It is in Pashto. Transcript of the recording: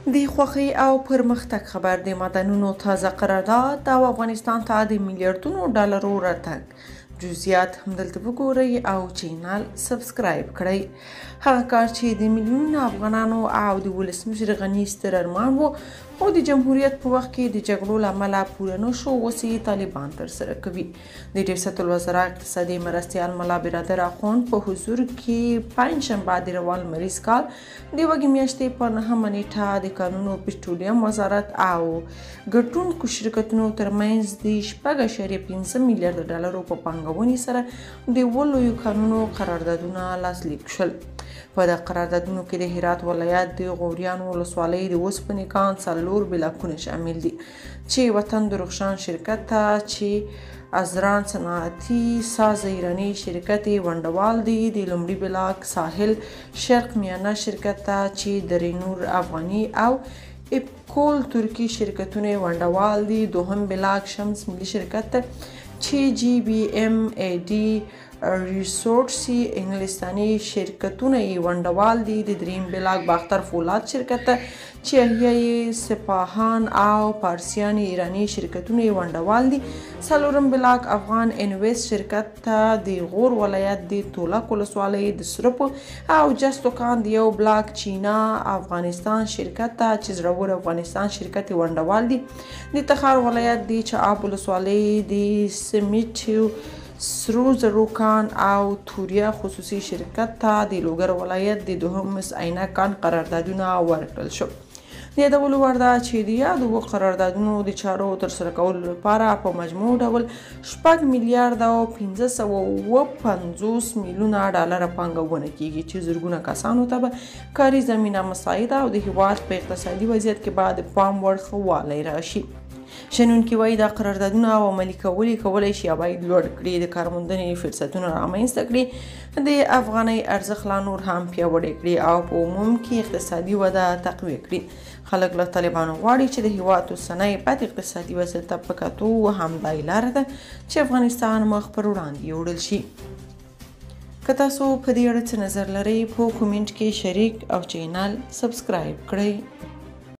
د خوښۍ او پرمختګ خبر د معدنونو تازه قرارداد او افغانستان ته د میلیارډونو ډالرو راتګ جزئیات همدلته وګورئ او چینل سبسکرایب کړئ. هغه کار چې د میلیونونو افغانانو او د ولسمشر غني ستر ارمان و خو د جمهوریت په وخت کې د جګړو له امله پوره نه شو، اوس یې طالبان ترسره کوي. د ریاست الوزرا اقتصادي مرستیال ملا برادر اخوند په حضور کې پنجشنبه د روان لمریز کال د وږي میاشتې په 9مه نیټه د کانونو پټرولیم وزارت او ګټونکو شرکتونو ترمنځ د 6.5 میلیارډ ډالرو په پانګونې سره د 7 لویو کانونو قراردادونه لاسلیک شول. په دغه قراردادونو کې د هرات ولایت د غوریان ولسوالۍ د اوسپنې کان 4 بلاکونه شامل دي چې وطن درخشان شرکت ته، چې ازران صنعتي ساز ایرانی شرکت ونډوال دی د لومړي بلاک، ساحل شرق میانه شرکت ته چې د رینور افغاني او اپکول ترکی شرکتونه ونډوال دي، دوهم بلاک شمس ملي شرکت ته چې جی بی ام ای ډی ریسورسي انګلستاني شرکتونه یې ونډوال دي، د دریم بلاک باختر فولاد شرکت ته چې احیای سپاهان او پارسیان ایرانی شرکتونه یې ونډوال دي، څلورم بلاک افغان انویست شرکت ته د غور ولایت د تولک ولسوالۍ د سرپو او جستو کان د یو بلاک چینا افغانستان شرکت ته چې زړور افغانستان شرکت یې ونډوال دي، د تخار ولایت د چعاب ولسوالۍ د سمیټیو سرو زرو کان او توریا خصوصي شرکت ته د لوګر ولایت د دوهم مس عینه کان قراردادونه ورکړل شو. د یادولو وړ ده چې د یادو قراردادونو د چارو ترسره کولو لپاره په مجموع ډول 6 میلیارډ او 550 میلیونه ډالر پانګونه کیږي چې زرګونه کسانو ته به کاري زمینه مساعده او د هیواد په اقتصادي وضعیت کې بعد پام وړ ښه والی راشي. شنونکي وایي دا قراردادونه او عملي کولای شي یا باید لوړ کړي، د کارموندنې فرصتونه رامنځته کړي، د افغانۍ ارزښت لا نور هم پیاوړی کړي او په عموم کې اقتصادي وده تقویه کړي. خلک له طالبانو غواړي چې د هیواد اوسنی بد اقتصادي وضعیت ته په کتو همدا یې لاره ده چې افغانستان مخ پر وړاندې یوړل شي. که تاسو په دې اړه څه نظر لرئ په کومنټ کې شریک او چینل سبسکرایب کړئ.